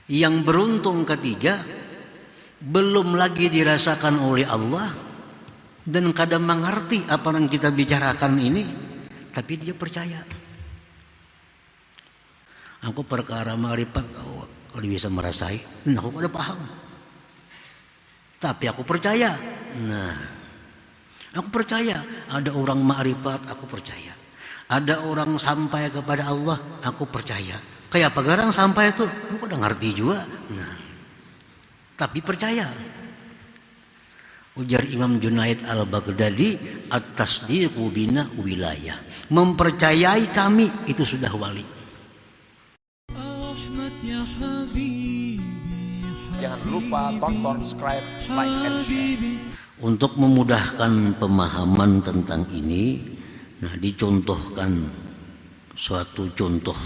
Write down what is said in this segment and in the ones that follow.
Yang beruntung ketiga, belum lagi dirasakan oleh Allah dan kadang mengerti apa yang kita bicarakan ini, tapi dia percaya. Aku perkara ma'rifat, kalau bisa merasai, aku ada paham. Tapi aku percaya. Nah, aku percaya ada orang ma'rifat, aku percaya. Ada orang sampai kepada Allah, aku percaya. Kayak apa garang sampai itu, aku udah ngerti juga. Nah, tapi percaya. Ujar Imam Junaid al-Baghdadi, at-tasdiqu bina wilayah. Mempercayai kami itu sudah wali. Jangan lupa tonton, subscribe, like, and share. Untuk memudahkan pemahaman tentang ini, nah dicontohkan suatu contoh.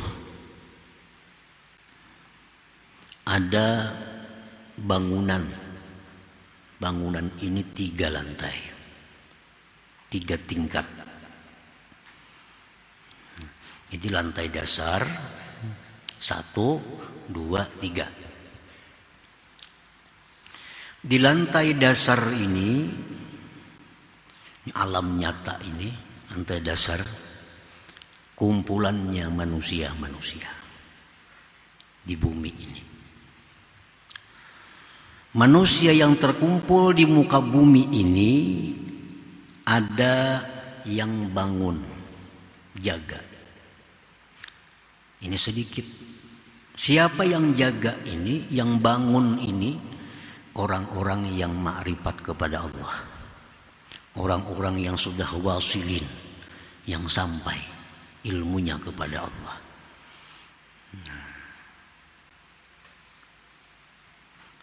Ada bangunan. Bangunan ini 3 lantai, 3 tingkat. Jadi lantai dasar 1, 2, 3. Di lantai dasar ini alam nyata ini, lantai dasar kumpulannya manusia-manusia di bumi ini. Manusia yang terkumpul di muka bumi ini ada yang bangun, jaga. Ini sedikit. Siapa yang jaga ini, yang bangun ini? Orang-orang yang ma'rifat kepada Allah. Orang-orang yang sudah wasilin, yang sampai ilmunya kepada Allah.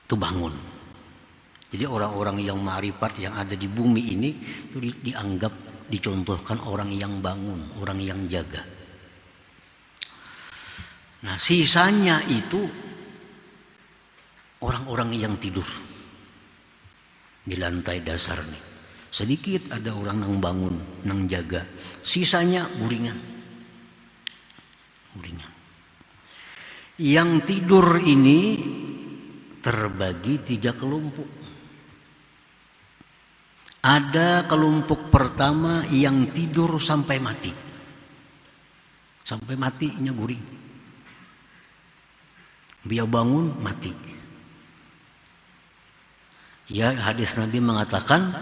Itu bangun. Jadi orang-orang yang ma'rifat yang ada di bumi ini itu dianggap, dicontohkan orang yang bangun, orang yang jaga. Nah, sisanya itu orang-orang yang tidur di lantai dasar nih. Sedikit ada orang yang bangun, yang jaga. Sisanya buringan. Buringan. Yang tidur ini terbagi 3 kelompok. Ada kelompok pertama yang tidur sampai mati. Sampai matinya guring. Dia bangun mati. Ya, hadis Nabi mengatakan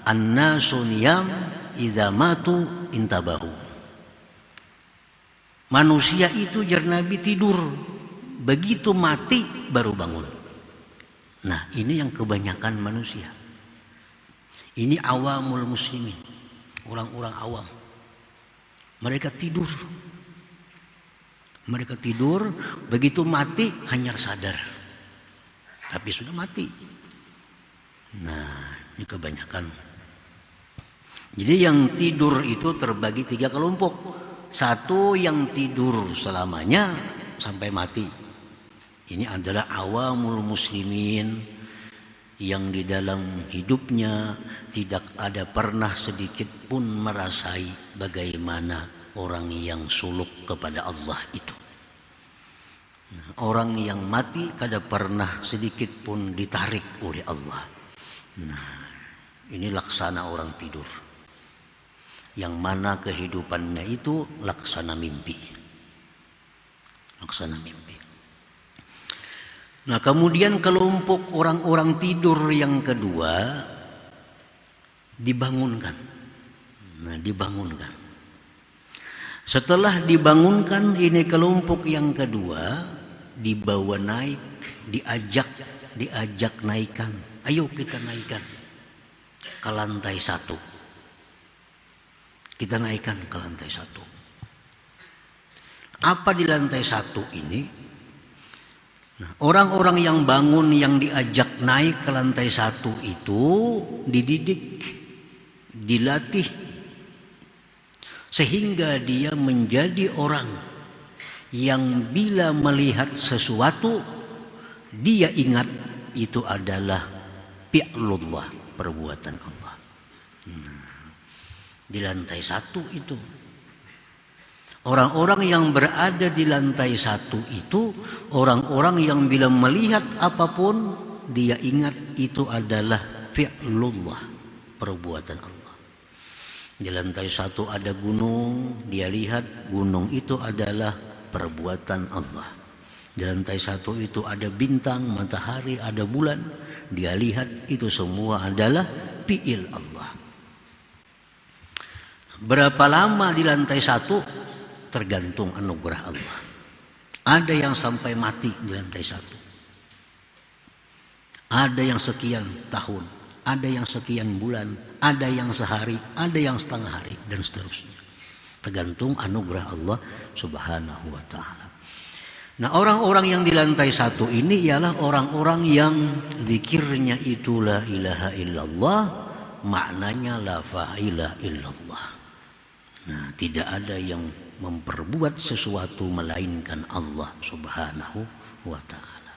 an-nasu niyam idza matu intabahu. Manusia itu jar Nabi tidur, begitu mati baru bangun. Nah, ini yang kebanyakan manusia. Ini awamul muslimin, orang-orang awam. Mereka tidur. Mereka tidur, begitu mati hanya sadar. Tapi sudah mati. Nah, ini kebanyakan. Jadi yang tidur itu terbagi 3 kelompok. Satu yang tidur selamanya sampai mati. Ini adalah awamul muslimin yang di dalam hidupnya tidak ada pernah sedikit pun merasai bagaimana orang yang suluk kepada Allah itu. Nah, orang yang mati kada pernah sedikit pun ditarik oleh Allah. Nah, ini laksana orang tidur. Yang mana kehidupannya itu laksana mimpi. Laksana mimpi. Nah, kemudian kelompok orang-orang tidur yang kedua dibangunkan. Nah, dibangunkan. Setelah dibangunkan ini kelompok yang kedua dibawa naik, diajak naikkan. Ayo kita naikkan ke lantai 1. Kita naikkan ke lantai 1. Apa di lantai 1 ini? Nah, orang-orang yang bangun yang diajak naik ke lantai 1 itu dididik, dilatih, sehingga dia menjadi orang yang bila melihat sesuatu dia ingat itu adalah fi'lullah, perbuatan Allah. Di lantai 1 itu Orang-orang yang berada di lantai 1 itu orang-orang yang bila melihat apapun dia ingat itu adalah fi'lullah, perbuatan Allah. Di lantai 1 ada gunung, dia lihat gunung itu adalah perbuatan Allah. Di lantai 1 itu ada bintang, matahari, ada bulan, dia lihat itu semua adalah fi'il Allah. Berapa lama di lantai 1? Tergantung anugerah Allah. Ada yang sampai mati di lantai 1. Ada yang sekian tahun, ada yang sekian bulan, ada yang sehari, ada yang setengah hari, dan seterusnya. Tergantung anugerah Allah Subhanahu wa ta'ala. Nah, orang-orang yang di lantai 1 ini ialah orang-orang yang zikirnya itu la ilaha illallah, maknanya la fa'ila illallah. Nah, tidak ada yang memperbuat sesuatu melainkan Allah Subhanahu wa ta'ala.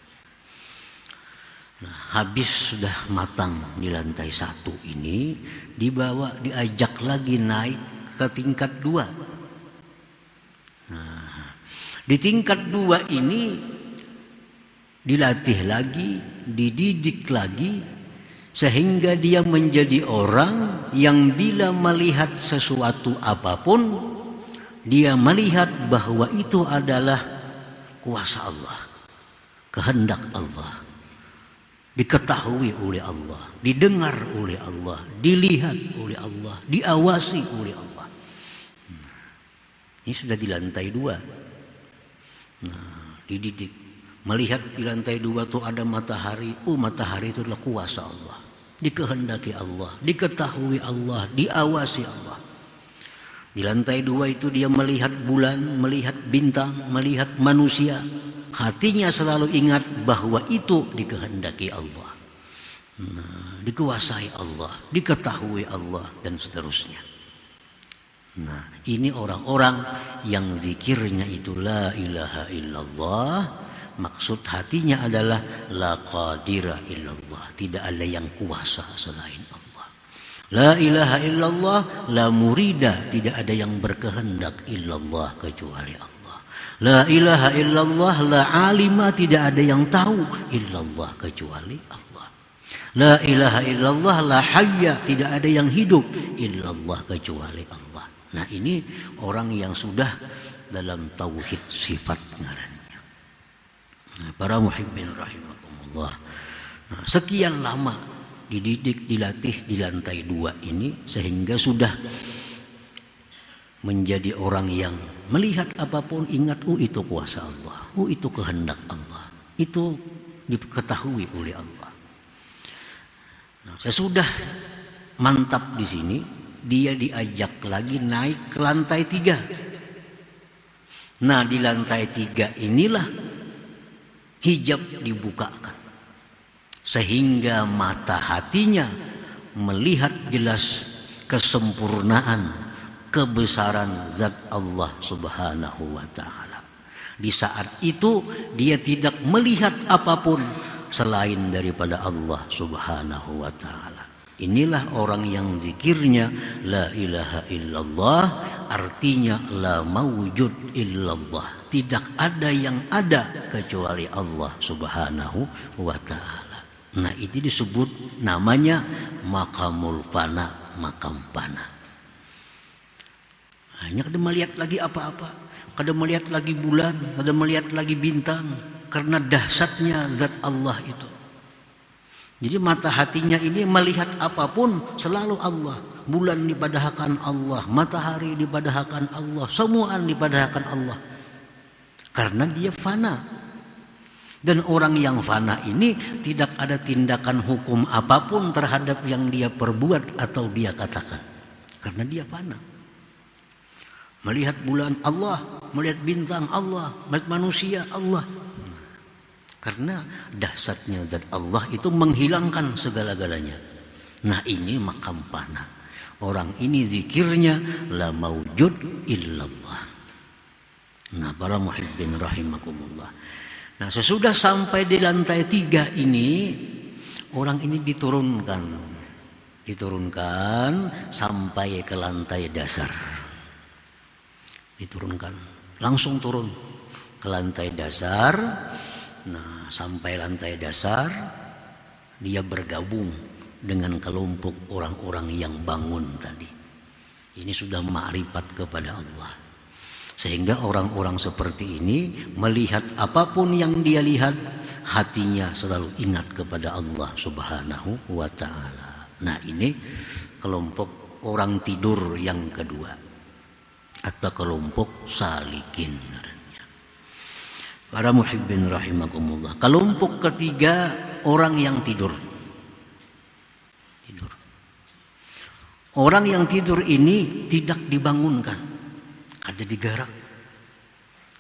Nah, habis sudah matang di lantai 1 ini, diajak lagi naik ke tingkat 2. Nah, di tingkat 2 ini dilatih lagi, dididik lagi, sehingga dia menjadi orang yang bila melihat sesuatu apapun, dia melihat bahwa itu adalah kuasa Allah, kehendak Allah, diketahui oleh Allah, didengar oleh Allah, dilihat oleh Allah, diawasi oleh Allah. Ini sudah di lantai 2. Nah, dididik. Melihat di lantai 2 itu ada matahari. Matahari itu adalah kuasa Allah, dikehendaki Allah, diketahui Allah, diawasi Allah. Di lantai 2 itu dia melihat bulan, melihat bintang, melihat manusia. Hatinya selalu ingat bahwa itu dikehendaki Allah, nah, dikuasai Allah, diketahui Allah, dan seterusnya. Nah, ini orang-orang yang zikirnya itu la ilaha illallah. Maksud hatinya adalah la qadira illallah, tidak ada yang kuasa selain Allah. La ilaha illallah, la murida, tidak ada yang berkehendak illallah kecuali Allah. La ilaha illallah, la alima, tidak ada yang tahu illallah kecuali Allah. La ilaha illallah, la hayya, tidak ada yang hidup illallah kecuali Allah. Nah, ini orang yang sudah dalam tauhid sifat ngarannya. Nah, para muhibbin rahimakumullah. Nah, sekian lama dididik, dilatih di lantai 2 ini sehingga sudah menjadi orang yang melihat apapun ingat itu kuasa Allah, itu kehendak Allah, itu diketahui oleh Allah. Nah, sesudah mantap di sini, dia diajak lagi naik ke lantai 3. Nah, di lantai 3 inilah hijab dibukakan, sehingga mata hatinya melihat jelas kesempurnaan, kebesaran zat Allah Subhanahu wa ta'ala. Di saat itu dia tidak melihat apapun selain daripada Allah Subhanahu wa ta'ala. Inilah orang yang zikirnya la ilaha illallah, artinya la mawjud illallah, tidak ada yang ada kecuali Allah Subhanahu wa ta'ala. Nah, itu disebut namanya makamul fana, makam fana. Hanya kada melihat lagi apa-apa, kada melihat lagi bulan, kada melihat lagi bintang, karena dahsyatnya zat Allah itu. Jadi mata hatinya ini melihat apapun selalu Allah. Bulan dipadahkan Allah, matahari dipadahkan Allah, semua dipadahkan Allah. Karena dia fana. Dan orang yang fana ini tidak ada tindakan hukum apapun terhadap yang dia perbuat atau dia katakan. Karena dia fana. Melihat bulan Allah, melihat bintang Allah, melihat manusia Allah. Karena dahsyatnya zat Allah itu menghilangkan segala-galanya. Nah, ini makam fana. Orang ini zikirnya la maujud illallah. Nah, para muhibbin rahimakumullah. Nah, sesudah sampai di lantai 3 ini, orang ini diturunkan sampai ke lantai dasar. diturunkan, langsung turun ke lantai dasar. Nah, sampai lantai dasar dia bergabung dengan kelompok orang-orang yang bangun tadi. Ini sudah ma'rifat kepada Allah. Sehingga orang-orang seperti ini melihat apapun yang dia lihat, hatinya selalu ingat kepada Allah Subhanahu wa ta'ala. Nah, ini kelompok orang tidur yang kedua, atau kelompok salikin. Para muhibbin rahimakumullah. Kelompok ketiga, orang yang tidur. Orang yang tidur ini tidak dibangunkan, ada digarak,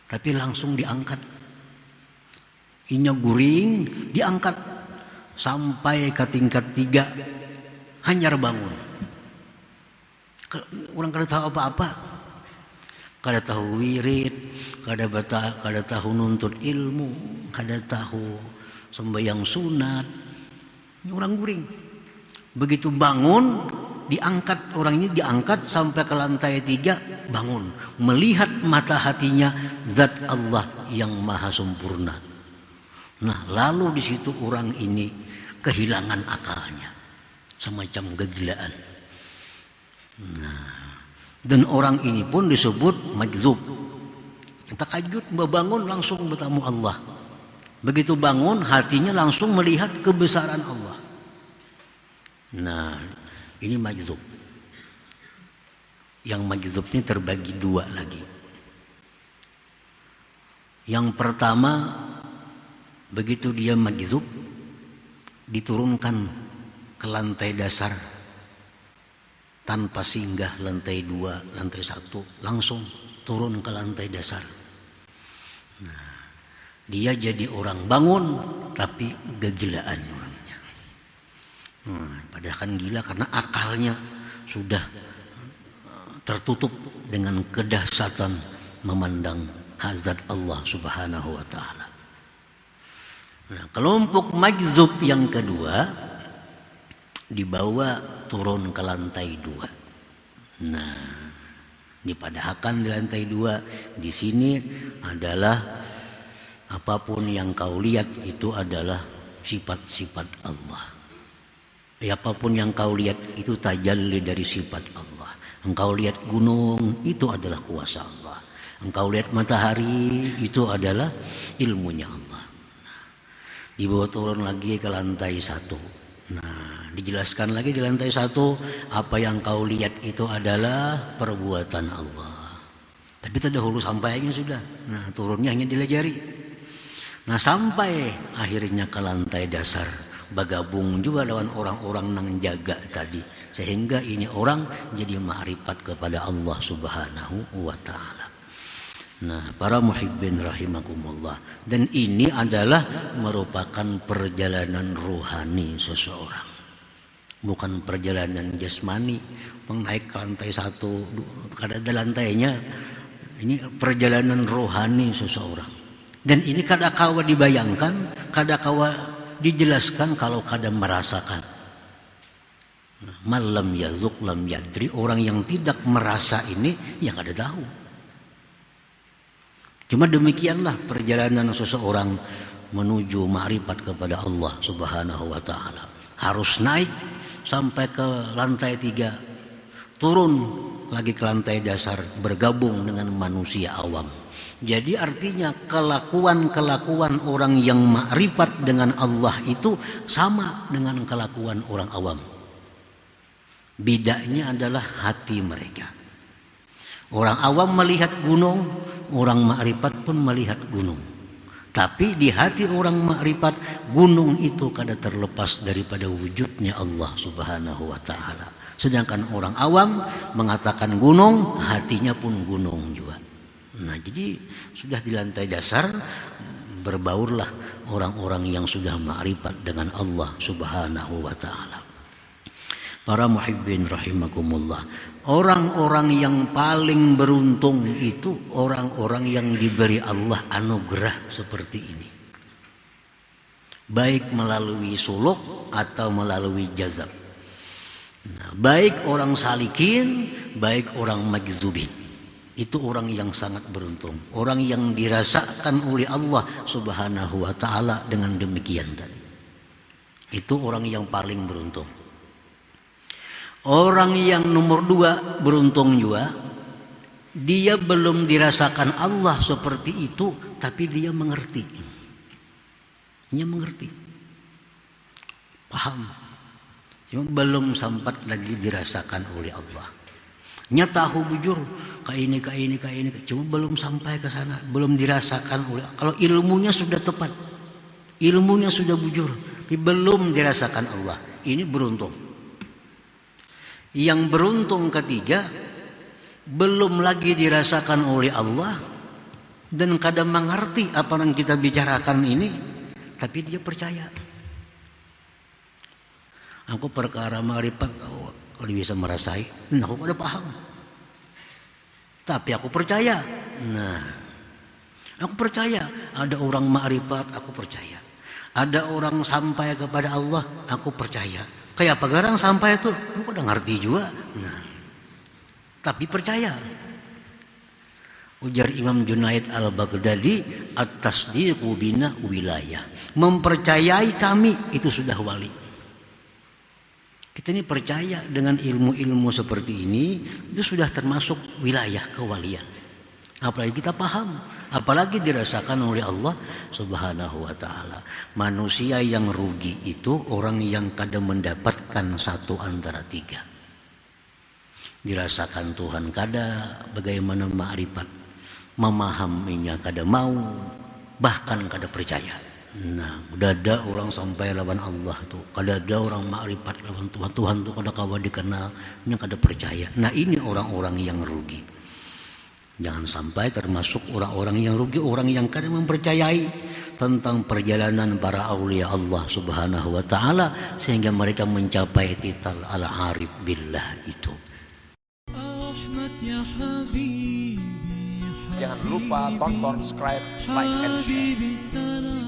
tapi langsung diangkat. Inya guring, diangkat sampai ke tingkat 3, hanyar bangun. Orang kada tahu apa-apa, kada tahu wirid, kada tahu nuntut ilmu, kada tahu sembahyang sunat. Orang guring. Begitu bangun, diangkat, orang ini diangkat sampai ke lantai 3, bangun, melihat mata hatinya zat Allah yang maha sempurna. Nah, lalu di situ orang ini kehilangan akalnya, semacam kegilaan. Nah, dan orang ini pun disebut majzub. Takajud, bangun langsung bertemu Allah. Begitu bangun, hatinya langsung melihat kebesaran Allah. Nah, ini majzub. Yang majzub ini terbagi 2 lagi. Yang pertama, begitu dia majzub, diturunkan ke lantai dasar tanpa singgah lantai 2, lantai 1, langsung turun ke lantai dasar. Nah, dia jadi orang bangun tapi kegilaan orangnya. Padahal kan gila karena akalnya sudah tertutup dengan kedahsyatan memandang hazat Allah Subhanahu wa ta'ala. Nah, kelompok majzub yang kedua dibawa turun ke lantai 2. Nah, dipadahkan di lantai 2, di sini adalah apapun yang kau lihat itu adalah sifat-sifat Allah. Apapun yang kau lihat itu tajalli dari sifat Allah. Engkau lihat gunung, itu adalah kuasa Allah. Engkau lihat matahari, itu adalah ilmunya Allah. Dibawa turun lagi ke lantai 1. Nah, dijelaskan lagi di lantai 1, apa yang kau lihat itu adalah perbuatan Allah. Tapi terdahulu sampainya sudah. Nah, turunnya hanya dilajari. Nah, sampai akhirnya ke lantai dasar, bergabung juga dengan orang-orang nang jaga tadi, sehingga ini orang jadi ma'rifat kepada Allah Subhanahu wa ta'ala. Nah, para muhibbin rahimakumullah, dan ini adalah merupakan perjalanan rohani seseorang, bukan perjalanan jasmani. Naik ke lantai 1, kada ada lantainya. Ini perjalanan rohani seseorang, dan ini kada kawa dibayangkan, kada kawa dijelaskan kalau kada merasakan. Malam yazuk lam yadri, orang yang tidak merasa ini yang kada tahu. Cuma demikianlah perjalanan seseorang menuju ma'rifat kepada Allah Subhanahu wa ta'ala. Harus naik sampai ke lantai 3, turun lagi ke lantai dasar, bergabung dengan manusia awam. Jadi artinya kelakuan-kelakuan orang yang ma'rifat dengan Allah itu sama dengan kelakuan orang awam. Bedanya adalah hati mereka. Orang awam melihat gunung, orang ma'rifat pun melihat gunung. Tapi di hati orang ma'rifat, gunung itu kada terlepas daripada wujudnya Allah Subhanahu wa ta'ala. Sedangkan orang awam mengatakan gunung, hatinya pun gunung juga. Nah, jadi sudah di lantai dasar berbaurlah orang-orang yang sudah ma'rifat dengan Allah Subhanahu wa ta'ala. Para muhibbin rahimakumullah, orang-orang yang paling beruntung itu orang-orang yang diberi Allah anugerah seperti ini, baik melalui suluk atau melalui jazab. Nah, baik orang salikin, baik orang majzubin. Itu orang yang sangat beruntung, orang yang dirasakan oleh Allah Subhanahu wa taala dengan demikian tadi. Itu orang yang paling beruntung. Orang yang nomor 2 beruntung juga, dia belum dirasakan Allah seperti itu, tapi dia mengerti. Dia mengerti, paham, cuma belum sempat lagi dirasakan oleh Allah. Nya tahu bujur kayak ini, cuma belum sampai ke sana, belum dirasakan oleh. Kalau ilmunya sudah tepat, ilmunya sudah bujur, tapi belum dirasakan Allah. Ini beruntung. Yang beruntung ketiga, belum lagi dirasakan oleh Allah dan kadang mengerti apa yang kita bicarakan ini, tapi dia percaya. Aku perkara ma'rifat kalau bisa merasai, aku pada paham. Tapi aku percaya. Nah, aku percaya ada orang ma'rifat, aku percaya. Ada orang sampai kepada Allah, aku percaya. Kayak apa garang sampai itu? Aku udah ngerti juga. Nah, tapi percaya. Ujar Imam Junaid al-Baghdadi, at-tasdiqu bina wilayah. Mempercayai kami itu sudah wali. Kita ini percaya dengan ilmu-ilmu seperti ini, itu sudah termasuk wilayah kewalian. Apalagi kita paham, apalagi dirasakan oleh Allah Subhanahu wa taala. Manusia yang rugi itu orang yang kadang mendapatkan satu antara 3. Dirasakan Tuhan kada bagaimana ma'rifat, memahaminya kada mau, bahkan kada percaya. Nah, udah ada orang sampai lawan Allah tuh, kada ada orang ma'rifat lawan Tuhan. Tuhan tuh kada kawa dikenal, nya kada percaya. Nah, ini orang-orang yang rugi. Jangan sampai termasuk orang-orang yang rugi, orang yang kada mempercayai tentang perjalanan para aulia Allah Subhanahu wa taala sehingga mereka mencapai titel al-arif billah itu. Jangan lupa tonton, subscribe, like, and share.